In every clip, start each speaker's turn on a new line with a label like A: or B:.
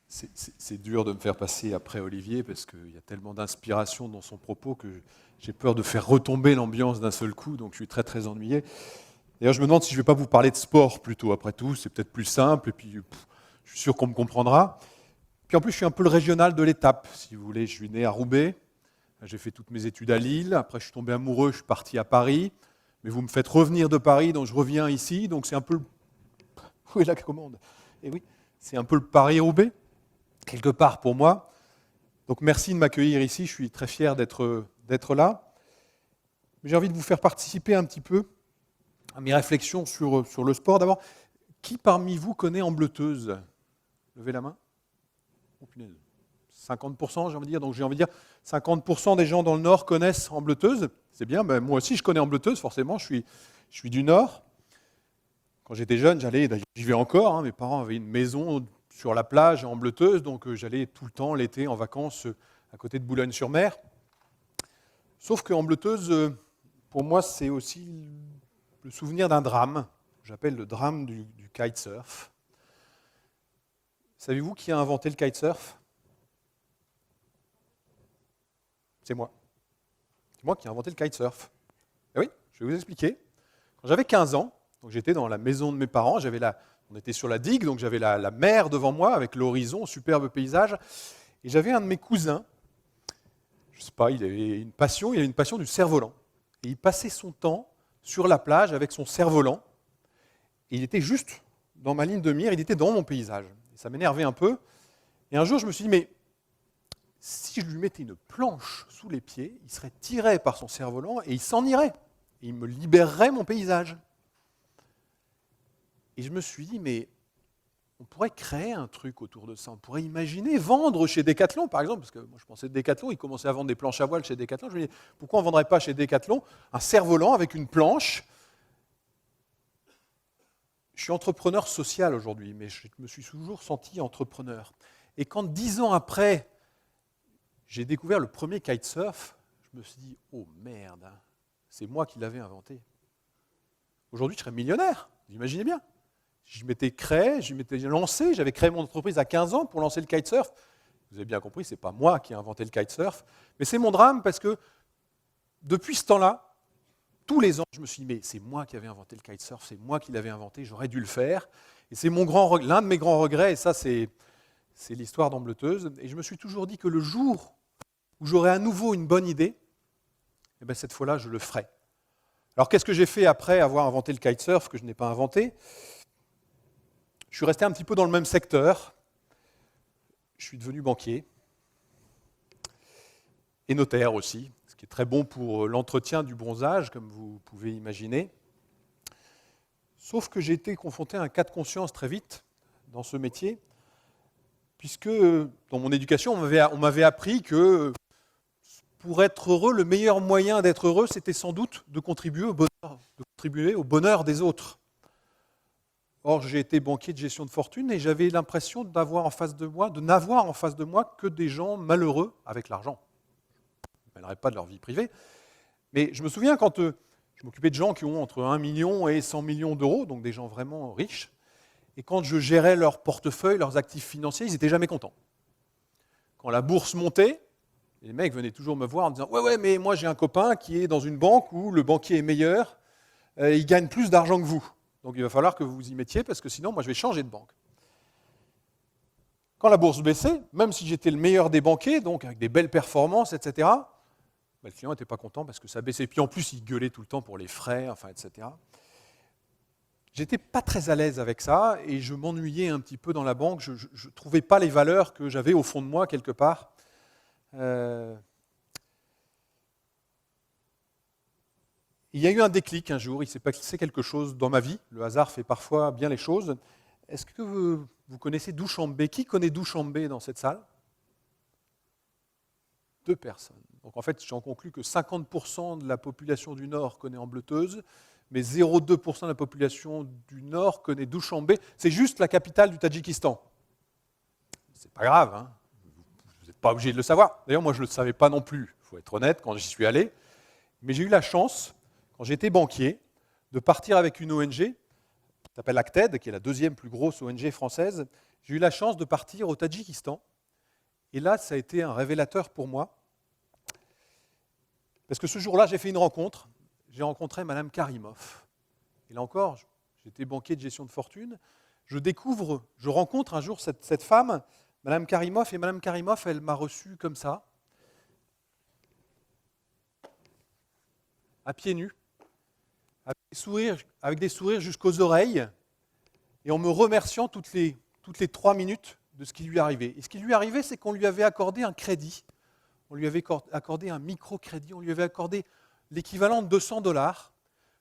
A: C'est dur de me faire passer après Olivier parce qu'il y a tellement d'inspiration dans son propos que j'ai peur de faire retomber l'ambiance d'un seul coup, donc je suis très très ennuyé. D'ailleurs, je me demande si je ne vais pas vous parler de sport plutôt, après tout, c'est peut-être plus simple, et puis je suis sûr qu'on me comprendra. Puis en plus, je suis un peu le régional de l'étape, si vous voulez. Je suis né à Roubaix, j'ai fait toutes mes études à Lille, après je suis tombé amoureux, je suis parti à Paris, mais vous me faites revenir de Paris, donc je reviens ici, donc c'est un peu le... Où est la commande? Et oui, c'est un peu le Paris-Roubaix, quelque part pour moi. Donc merci de m'accueillir ici, je suis très fier d'être là. J'ai envie de vous faire participer un petit peu à mes réflexions sur le sport. D'abord, qui parmi vous connaît Ambleteuse? Levez la main. Oh, punaise. 50%, j'ai envie de dire. Donc j'ai envie de dire 50% des gens dans le Nord connaissent Ambleteuse. C'est bien, ben, moi aussi je connais Ambleteuse, forcément, je suis du Nord. Quand j'étais jeune, j'y vais encore, hein, mes parents avaient une maison sur la plage à Ambleteuse, donc j'allais tout le temps l'été en vacances à côté de Boulogne-sur-Mer. Sauf que Ambleteuse, pour moi, c'est aussi le souvenir d'un drame, que j'appelle le drame du kitesurf. Savez-vous qui a inventé le kitesurf? C'est moi. C'est moi qui ai inventé le kitesurf. Et oui, je vais vous expliquer. Quand j'avais 15 ans, donc j'étais dans la maison de mes parents, on était sur la digue, donc j'avais la mer devant moi avec l'horizon, superbe paysage, et j'avais un de mes cousins, je ne sais pas, il avait une passion du cerf-volant. Et il passait son temps sur la plage avec son cerf-volant, et il était juste dans ma ligne de mire, il était dans mon paysage. Et ça m'énervait un peu. Et un jour, je me suis dit, mais si je lui mettais une planche sous les pieds, il serait tiré par son cerf-volant et il s'en irait. Et il me libérerait mon paysage. Et je me suis dit, mais on pourrait créer un truc autour de ça. On pourrait imaginer vendre chez Decathlon, par exemple, parce que moi je pensais que Decathlon, ils commençaient à vendre des planches à voile chez Decathlon. Je me dis, pourquoi on ne vendrait pas chez Decathlon un cerf-volant avec une planche? Je suis entrepreneur social aujourd'hui, mais je me suis toujours senti entrepreneur. Et quand 10 ans après, j'ai découvert le premier kitesurf, je me suis dit, oh merde, c'est moi qui l'avais inventé. Aujourd'hui, je serais millionnaire, vous imaginez bien. Je m'étais lancé, j'avais créé mon entreprise à 15 ans pour lancer le kitesurf. Vous avez bien compris, ce n'est pas moi qui ai inventé le kitesurf, mais c'est mon drame parce que depuis ce temps-là, tous les ans, je me suis dit, mais c'est moi qui avais inventé le kitesurf, c'est moi qui l'avais inventé, j'aurais dû le faire. Et c'est l'un de mes grands regrets, et ça c'est l'histoire d'Ambleteuse. Et je me suis toujours dit que le jour où j'aurai à nouveau une bonne idée, eh bien cette fois-là, je le ferai. Alors qu'est-ce que j'ai fait après avoir inventé le kitesurf, que je n'ai pas inventé? Je suis resté un petit peu dans le même secteur. Je suis devenu banquier et notaire aussi, ce qui est très bon pour l'entretien du bronzage, comme vous pouvez imaginer. Sauf que j'ai été confronté à un cas de conscience très vite dans ce métier, puisque dans mon éducation, on m'avait appris que pour être heureux, le meilleur moyen d'être heureux, c'était sans doute de contribuer au bonheur des autres. Or, j'ai été banquier de gestion de fortune et j'avais l'impression de n'avoir en face de moi que des gens malheureux avec l'argent. Je ne parlerai pas de leur vie privée. Mais je me souviens quand je m'occupais de gens qui ont entre 1 million et 100 millions d'euros, donc des gens vraiment riches, et quand je gérais leur portefeuille, leurs actifs financiers, ils n'étaient jamais contents. Quand la bourse montait, les mecs venaient toujours me voir en disant « Ouais, mais moi j'ai un copain qui est dans une banque où le banquier est meilleur, il gagne plus d'argent que vous. Donc il va falloir que vous vous y mettiez parce que sinon moi je vais changer de banque. » Quand la bourse baissait, même si j'étais le meilleur des banquiers, donc avec des belles performances, etc., le client n'était pas content parce que ça baissait. Puis en plus, il gueulait tout le temps pour les frais, etc. J'étais pas très à l'aise avec ça et je m'ennuyais un petit peu dans la banque. Je ne trouvais pas les valeurs que j'avais au fond de moi quelque part. Il y a eu un déclic un jour, il s'est passé quelque chose dans ma vie. Le hasard fait parfois bien les choses. Est-ce que vous connaissez Douchambé? Qui connaît Douchambé dans cette salle? 2 personnes. Donc en fait, j'en conclus que 50% de la population du Nord connaît Ambleteuse, mais 0,2% de la population du Nord connaît Douchambé. C'est juste la capitale du Tadjikistan. C'est pas grave, hein. Vous n'êtes pas obligé de le savoir. D'ailleurs, moi, je ne le savais pas non plus, il faut être honnête, quand j'y suis allé. Mais j'ai eu la chance, quand j'étais banquier, de partir avec une ONG s'appelle Acted, qui est la deuxième plus grosse ONG française. J'ai eu la chance de partir au Tadjikistan. Et là, ça a été un révélateur pour moi. Parce que ce jour-là, j'ai fait une rencontre. J'ai rencontré Madame Karimov. Et là encore, j'étais banquier de gestion de fortune. Je rencontre un jour cette femme, Madame Karimov, et Madame Karimov, elle m'a reçu comme ça, à pieds nus, avec des sourires jusqu'aux oreilles, et en me remerciant toutes les 3 minutes de ce qui lui arrivait. Et ce qui lui arrivait, c'est qu'on lui avait accordé un crédit, on lui avait accordé un microcrédit, on lui avait accordé l'équivalent de $200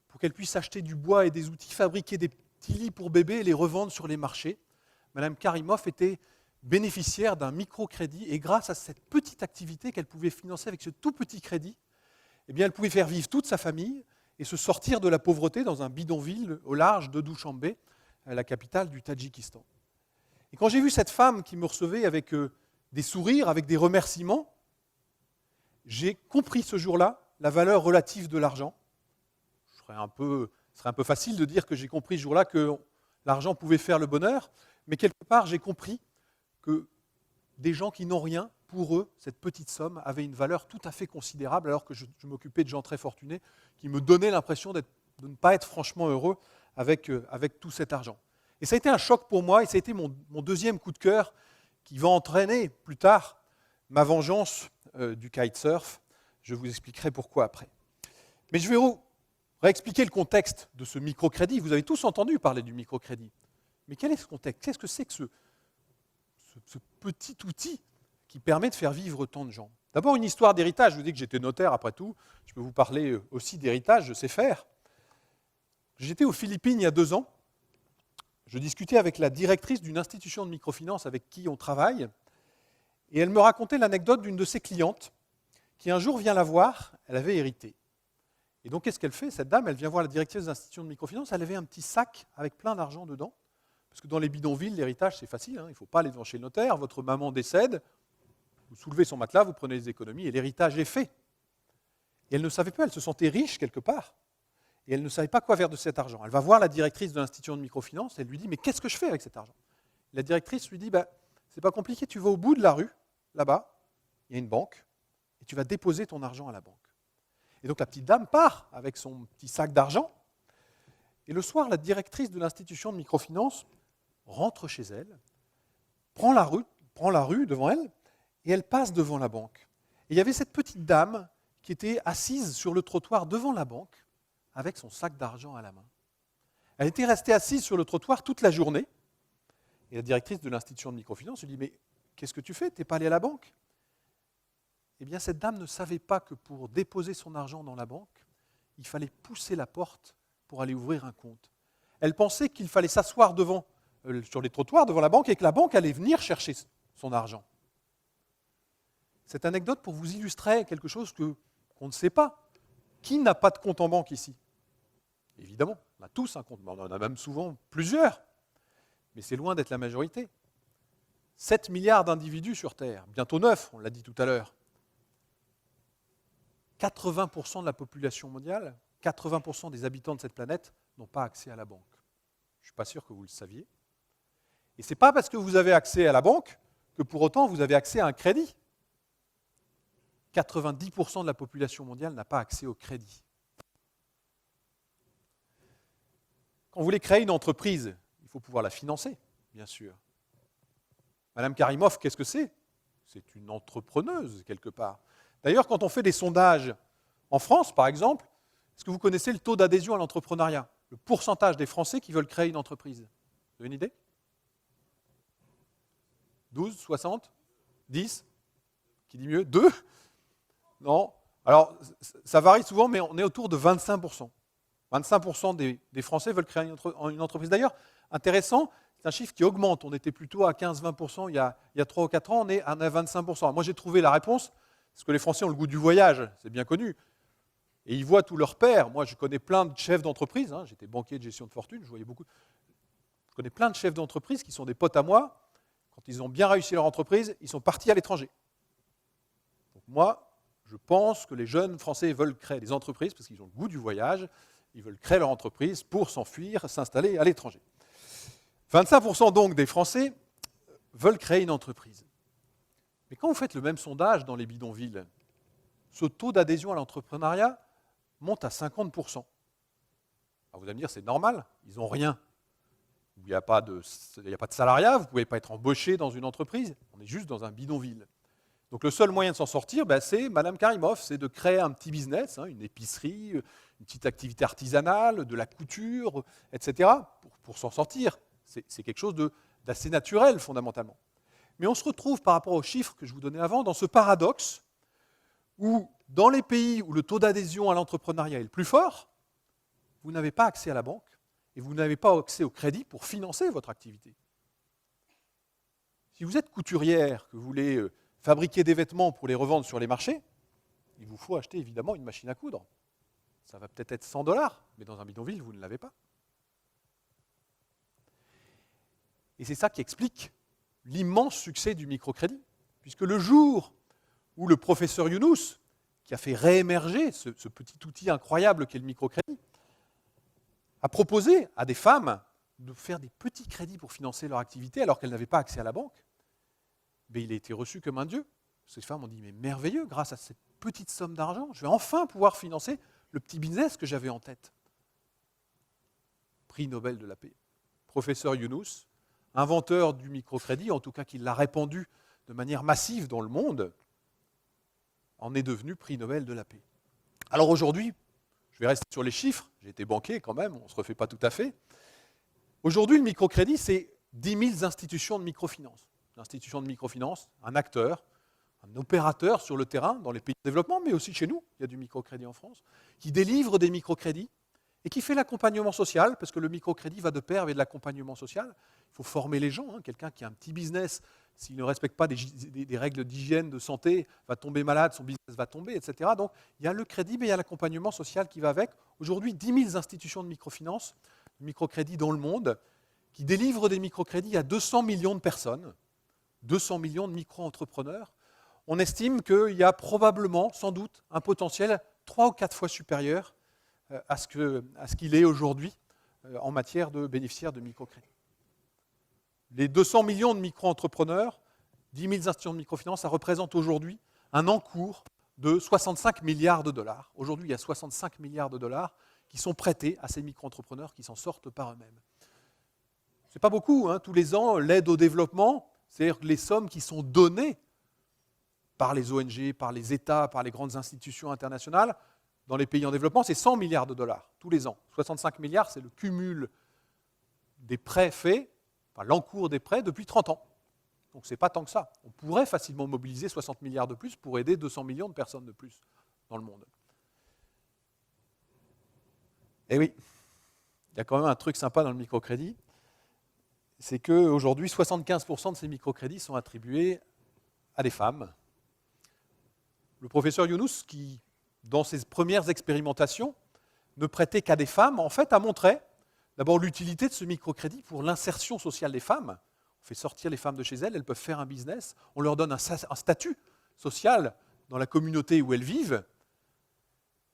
A: pour qu'elle puisse acheter du bois et des outils, fabriquer des petits lits pour bébés et les revendre sur les marchés. Madame Karimov était bénéficiaire d'un microcrédit et grâce à cette petite activité qu'elle pouvait financer avec ce tout petit crédit, eh bien, elle pouvait faire vivre toute sa famille et se sortir de la pauvreté dans un bidonville au large de Douchanbe, la capitale du Tadjikistan. Et quand j'ai vu cette femme qui me recevait avec des sourires, avec des remerciements, j'ai compris ce jour-là la valeur relative de l'argent. Ce serait un peu facile de dire que j'ai compris ce jour-là que l'argent pouvait faire le bonheur, mais quelque part, j'ai compris que des gens qui n'ont rien, pour eux, cette petite somme avait une valeur tout à fait considérable, alors que je m'occupais de gens très fortunés qui me donnaient l'impression de ne pas être franchement heureux avec tout cet argent. Et ça a été un choc pour moi, et ça a été mon deuxième coup de cœur qui va entraîner plus tard ma vengeance du kitesurf. Je vous expliquerai pourquoi après. Mais je vais réexpliquer le contexte de ce microcrédit. Vous avez tous entendu parler du microcrédit. Mais quel est ce contexte? Qu'est-ce que c'est que ce petit outil qui permet de faire vivre tant de gens? D'abord, une histoire d'héritage. Je vous dis que j'étais notaire, après tout. Je peux vous parler aussi d'héritage, je sais faire. J'étais aux Philippines il y a 2 ans. Je discutais avec la directrice d'une institution de microfinance avec qui on travaille. Et elle me racontait l'anecdote d'une de ses clientes qui un jour vient la voir, elle avait hérité. Et donc, qu'est-ce qu'elle fait? Cette dame, elle vient voir la directrice de l'institution de microfinance, elle avait un petit sac avec plein d'argent dedans. Parce que dans les bidonvilles, l'héritage, c'est facile, hein, il ne faut pas aller devant chez le notaire, votre maman décède, vous soulevez son matelas, vous prenez les économies et l'héritage est fait. Et elle ne savait pas, elle se sentait riche quelque part. Et elle ne savait pas quoi faire de cet argent. Elle va voir la directrice de l'institution de microfinance, elle lui dit « Mais qu'est-ce que je fais avec cet argent ?» La directrice lui dit « C'est pas compliqué, tu vas au bout de la rue, là-bas, il y a une banque, et tu vas déposer ton argent à la banque. » Et donc la petite dame part avec son petit sac d'argent, et le soir, la directrice de l'institution de microfinance rentre chez elle, prend la rue devant elle, et elle passe devant la banque. Et il y avait cette petite dame qui était assise sur le trottoir devant la banque, avec son sac d'argent à la main. Elle était restée assise sur le trottoir toute la journée, et la directrice de l'institution de microfinance lui dit « Mais qu'est-ce que tu fais? Tu n'es pas allé à la banque ?» Eh bien, cette dame ne savait pas que pour déposer son argent dans la banque, il fallait pousser la porte pour aller ouvrir un compte. Elle pensait qu'il fallait s'asseoir sur les trottoirs devant la banque et que la banque allait venir chercher son argent. Cette anecdote pour vous illustrer quelque chose qu'on ne sait pas. Qui n'a pas de compte en banque ici? Évidemment, on a tous un compte, on en a même souvent plusieurs, mais c'est loin d'être la majorité. 7 milliards d'individus sur Terre, bientôt 9, on l'a dit tout à l'heure. 80% de la population mondiale, 80% des habitants de cette planète n'ont pas accès à la banque. Je ne suis pas sûr que vous le saviez. Et ce n'est pas parce que vous avez accès à la banque que pour autant vous avez accès à un crédit. 90% de la population mondiale n'a pas accès au crédit. Quand vous voulez créer une entreprise, il faut pouvoir la financer, bien sûr. Madame Karimov, qu'est-ce que c'est? C'est une entrepreneuse, quelque part. D'ailleurs, quand on fait des sondages en France, par exemple, est-ce que vous connaissez le taux d'adhésion à l'entrepreneuriat? Le pourcentage des Français qui veulent créer une entreprise? Vous avez une idée? 12, 60, 10? Qui dit mieux? 2? Non. Alors, ça varie souvent, mais on est autour de 25%. 25% des Français veulent créer une entreprise. D'ailleurs, intéressant, c'est un chiffre qui augmente. On était plutôt à 15-20% il y a 3 ou 4 ans, on est à 25%. Moi, j'ai trouvé la réponse, parce que les Français ont le goût du voyage, c'est bien connu. Et ils voient tous leurs pairs. Moi, je connais plein de chefs d'entreprise, hein, j'étais banquier de gestion de fortune, je voyais beaucoup. Je connais plein de chefs d'entreprise qui sont des potes à moi. Quand ils ont bien réussi leur entreprise, ils sont partis à l'étranger. Donc moi, je pense que les jeunes Français veulent créer des entreprises parce qu'ils ont le goût du voyage Ils veulent créer leur entreprise pour s'enfuir, s'installer à l'étranger. 25% donc des Français veulent créer une entreprise. Mais quand vous faites le même sondage dans les bidonvilles, ce taux d'adhésion à l'entrepreneuriat monte à 50%. Alors vous allez me dire, c'est normal, ils n'ont rien. Il n'y a pas de salariat, vous ne pouvez pas être embauché dans une entreprise, on est juste dans un bidonville. Donc le seul moyen de s'en sortir, c'est Madame Karimov, c'est de créer un petit business, une épicerie, une petite activité artisanale, de la couture, etc., pour s'en sortir. C'est quelque chose d'assez naturel, fondamentalement. Mais on se retrouve, par rapport aux chiffres que je vous donnais avant, dans ce paradoxe où, dans les pays où le taux d'adhésion à l'entrepreneuriat est le plus fort, vous n'avez pas accès à la banque et vous n'avez pas accès au crédit pour financer votre activité. Si vous êtes couturière, que vous voulez fabriquer des vêtements pour les revendre sur les marchés, il vous faut acheter évidemment une machine à coudre. Ça va peut-être être 100$, mais dans un bidonville, vous ne l'avez pas. Et c'est ça qui explique l'immense succès du microcrédit, puisque le jour où le professeur Younous, qui a fait réémerger ce petit outil incroyable qu'est le microcrédit, a proposé à des femmes de faire des petits crédits pour financer leur activité alors qu'elles n'avaient pas accès à la banque, il a été reçu comme un dieu. Ces femmes ont dit, mais merveilleux, grâce à cette petite somme d'argent, je vais enfin pouvoir financer le petit business que j'avais en tête. Prix Nobel de la paix. Professeur Younous, inventeur du microcrédit, en tout cas qui l'a répandu de manière massive dans le monde, en est devenu prix Nobel de la paix. Alors aujourd'hui, je vais rester sur les chiffres, j'ai été banquier quand même, on ne se refait pas tout à fait. Aujourd'hui, le microcrédit, c'est 10 000 institutions de microfinance. L'institution de microfinance, un acteur, un opérateur sur le terrain, dans les pays de développement, mais aussi chez nous, il y a du microcrédit en France, qui délivre des microcrédits et qui fait l'accompagnement social, parce que le microcrédit va de pair avec de l'accompagnement social. Il faut former les gens. Quelqu'un qui a un petit business, s'il ne respecte pas des règles d'hygiène, de santé, va tomber malade, son business va tomber, etc. Donc il y a le crédit, mais il y a l'accompagnement social qui va avec. Aujourd'hui, 10 000 institutions de microfinance, de microcrédit dans le monde, qui délivrent des microcrédits à 200 millions de personnes, 200 millions de micro-entrepreneurs. On estime qu'il y a probablement, sans doute, un potentiel 3 ou 4 fois supérieur à ce qu'il est aujourd'hui en matière de bénéficiaires de microcrédit. Les 200 millions de micro-entrepreneurs, 10 000 institutions de microfinance, ça représente aujourd'hui un encours de 65 milliards de dollars. Aujourd'hui, il y a 65 milliards de dollars qui sont prêtés à ces micro-entrepreneurs qui s'en sortent par eux-mêmes. Ce n'est pas beaucoup, tous les ans, l'aide au développement, c'est-à-dire les sommes qui sont données par les ONG, par les États, par les grandes institutions internationales, dans les pays en développement, c'est 100 milliards de dollars tous les ans. 65 milliards, c'est le cumul des prêts faits, l'encours des prêts depuis 30 ans. Donc ce n'est pas tant que ça. On pourrait facilement mobiliser 60 milliards de plus pour aider 200 millions de personnes de plus dans le monde. Et oui, il y a quand même un truc sympa dans le microcrédit, c'est qu'aujourd'hui, 75% de ces microcrédits sont attribués à des femmes. Le professeur Younous, qui, dans ses premières expérimentations, ne prêtait qu'à des femmes, en fait, a montré d'abord l'utilité de ce microcrédit pour l'insertion sociale des femmes. On fait sortir les femmes de chez elles, elles peuvent faire un business, on leur donne un statut social dans la communauté où elles vivent.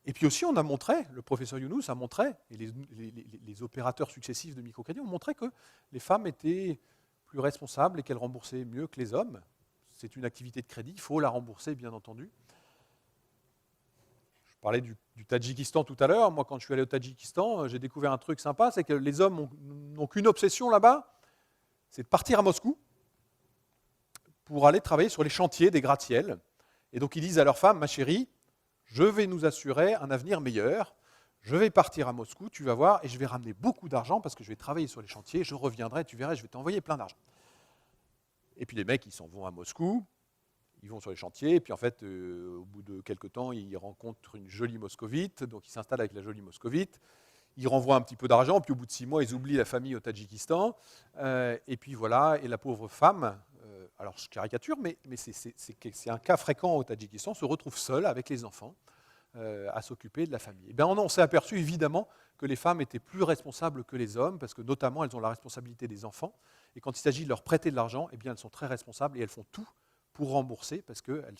A: Et puis aussi, on a montré, le professeur Younous a montré, et les opérateurs successifs de microcrédit ont montré que les femmes étaient plus responsables et qu'elles remboursaient mieux que les hommes. C'est une activité de crédit, il faut la rembourser, bien entendu. Je parlais du Tadjikistan tout à l'heure. Moi, quand je suis allé au Tadjikistan, j'ai découvert un truc sympa, c'est que les hommes n'ont qu'une obsession là-bas, c'est de partir à Moscou pour aller travailler sur les chantiers des gratte-ciel. Et donc, ils disent à leur femme, ma chérie, je vais nous assurer un avenir meilleur, je vais partir à Moscou, tu vas voir, et je vais ramener beaucoup d'argent parce que je vais travailler sur les chantiers, je reviendrai, tu verras, je vais t'envoyer plein d'argent. Et puis les mecs, ils s'en vont à Moscou, ils vont sur les chantiers, et puis en fait, au bout de quelques temps, ils rencontrent une jolie moscovite, donc ils s'installent avec la jolie moscovite, ils renvoient un petit peu d'argent, puis au bout de 6 mois, ils oublient la famille au Tadjikistan, et puis voilà, et la pauvre femme, alors je caricature, mais c'est un cas fréquent au Tadjikistan, se retrouve seule avec les enfants à s'occuper de la famille. Et bien on s'est aperçu évidemment que les femmes étaient plus responsables que les hommes, parce que notamment elles ont la responsabilité des enfants, et quand il s'agit de leur prêter de l'argent, eh bien elles sont très responsables et elles font tout pour rembourser, parce qu'elles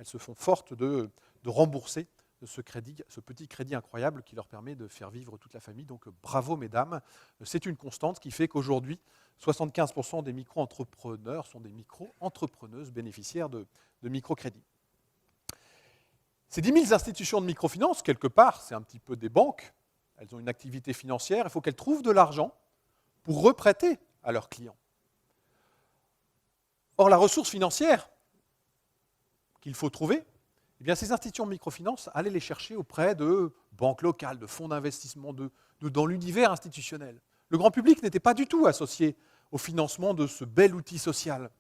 A: se font fortes de rembourser ce crédit, ce petit crédit incroyable qui leur permet de faire vivre toute la famille. Donc bravo mesdames, c'est une constante qui fait qu'aujourd'hui, 75% des micro-entrepreneurs sont des micro-entrepreneuses bénéficiaires de microcrédits. Ces 10 000 institutions de microfinance, quelque part, c'est un petit peu des banques, elles ont une activité financière, il faut qu'elles trouvent de l'argent pour reprêter à leurs clients. Or, la ressource financière qu'il faut trouver, eh bien, ces institutions de microfinance, allez les chercher auprès de banques locales, de fonds d'investissement, dans l'univers institutionnel. Le grand public n'était pas du tout associé au financement de ce bel outil social.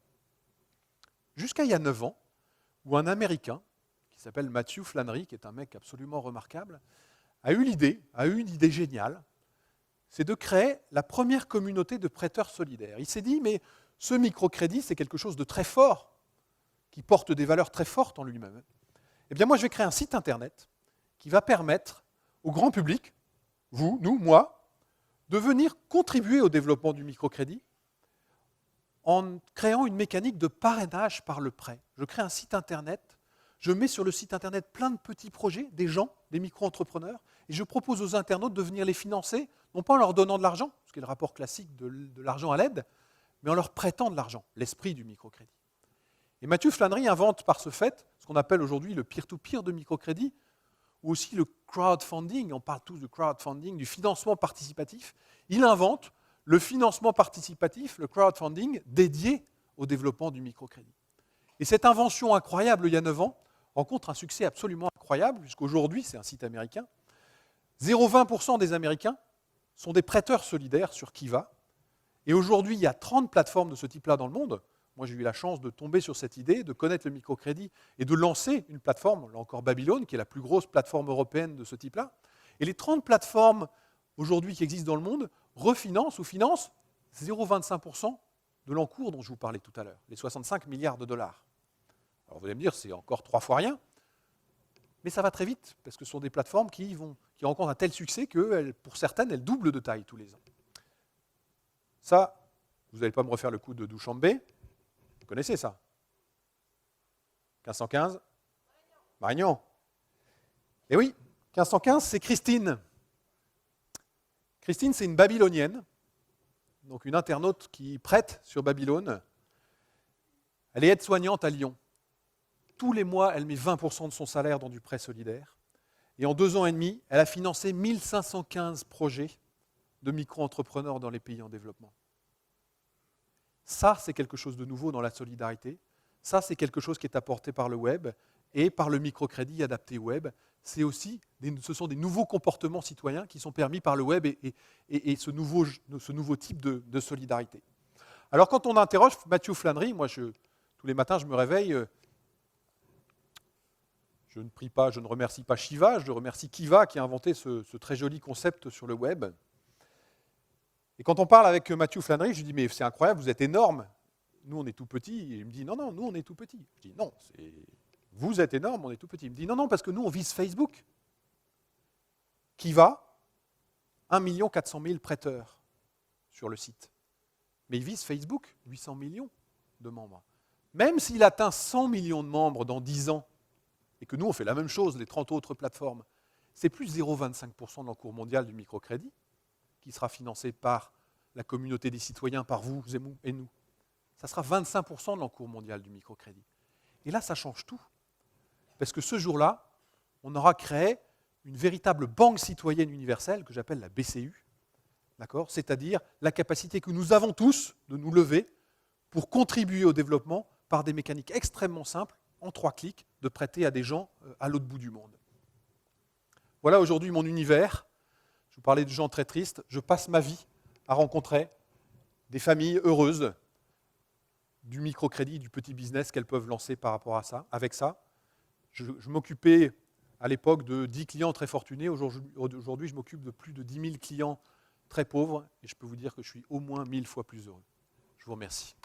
A: Jusqu'à il y a 9 ans, où un Américain, qui s'appelle Matthew Flannery, qui est un mec absolument remarquable, a eu une idée géniale, c'est de créer la première communauté de prêteurs solidaires. Il s'est dit, mais ce microcrédit, c'est quelque chose de très fort, qui porte des valeurs très fortes en lui-même. Eh bien, moi, je vais créer un site internet qui va permettre au grand public, vous, nous, moi, de venir contribuer au développement du microcrédit en créant une mécanique de parrainage par le prêt. Je crée un site internet, je mets sur le site internet plein de petits projets, des gens, des micro-entrepreneurs, et je propose aux internautes de venir les financer, non pas en leur donnant de l'argent, ce qui est le rapport classique de l'argent à l'aide, mais en leur prêtant de l'argent, l'esprit du microcrédit. Et Matthew Flannery invente par ce fait ce qu'on appelle aujourd'hui le peer-to-peer de microcrédit, ou aussi le crowdfunding, on parle tous du crowdfunding, du financement participatif. Il invente le financement participatif, le crowdfunding, dédié au développement du microcrédit. Et cette invention incroyable, il y a 9 ans, rencontre un succès absolument incroyable, puisqu'aujourd'hui, c'est un site américain. 0,20% des Américains sont des prêteurs solidaires sur Kiva. Et aujourd'hui, il y a 30 plateformes de ce type-là dans le monde. Moi, j'ai eu la chance de tomber sur cette idée, de connaître le microcrédit et de lancer une plateforme, là encore Babylone, qui est la plus grosse plateforme européenne de ce type-là. Et les 30 plateformes aujourd'hui qui existent dans le monde refinancent ou financent 0,25% de l'encours dont je vous parlais tout à l'heure, les 65 milliards de dollars. Alors vous allez me dire, c'est encore 3 fois rien, mais ça va très vite, parce que ce sont des plateformes qui rencontrent un tel succès que, pour certaines, elles doublent de taille tous les ans. Ça, vous n'allez pas me refaire le coup de Douchambé. Vous connaissez ça? 1515 Marignan. Eh oui, 1515, c'est Christine. Christine, c'est une Babylonienne, donc une internaute qui prête sur Babylone. Elle est aide-soignante à Lyon. Tous les mois, elle met 20% de son salaire dans du prêt solidaire. Et en 2 ans et demi, elle a financé 1515 projets de micro-entrepreneurs dans les pays en développement. Ça, c'est quelque chose de nouveau dans la solidarité. Ça, c'est quelque chose qui est apporté par le web et par le microcrédit adapté web. Ce sont des nouveaux comportements citoyens qui sont permis par le web et ce nouveau type de solidarité. Alors, quand on interroge Matthew Flannery, moi, tous les matins, je me réveille, je ne prie pas, je ne remercie pas Shiva, je remercie Kiva qui a inventé ce très joli concept sur le web. Et quand on parle avec Matthew Flannery, je lui dis, mais c'est incroyable, vous êtes énorme. Nous, on est tout petits. Et il me dit, non, nous, on est tout petits. Je dis, non, vous êtes énorme, on est tout petits. Il me dit, non, parce que nous, on vise Facebook. Kiva, 1 400 000 prêteurs sur le site. Mais il vise Facebook, 800 millions de membres. Même s'il atteint 100 millions de membres dans 10 ans, et que nous, on fait la même chose, les 30 autres plateformes, c'est plus 0,25% de l'encours mondial du microcrédit, qui sera financé par la communauté des citoyens, par vous et nous. Ça sera 25% de l'encours mondial du microcrédit. Et là, ça change tout. Parce que ce jour-là, on aura créé une véritable banque citoyenne universelle, que j'appelle la BCU, d'accord ? C'est-à-dire la capacité que nous avons tous de nous lever pour contribuer au développement par des mécaniques extrêmement simples, en 3 clics, de prêter à des gens à l'autre bout du monde. Voilà aujourd'hui mon univers. Je vous parlais de gens très tristes. Je passe ma vie à rencontrer des familles heureuses du microcrédit, du petit business qu'elles peuvent lancer par rapport à ça, avec ça. Je m'occupais à l'époque de 10 clients très fortunés. Aujourd'hui, je m'occupe de plus de 10 000 clients très pauvres. Et je peux vous dire que je suis au moins 1000 fois plus heureux. Je vous remercie.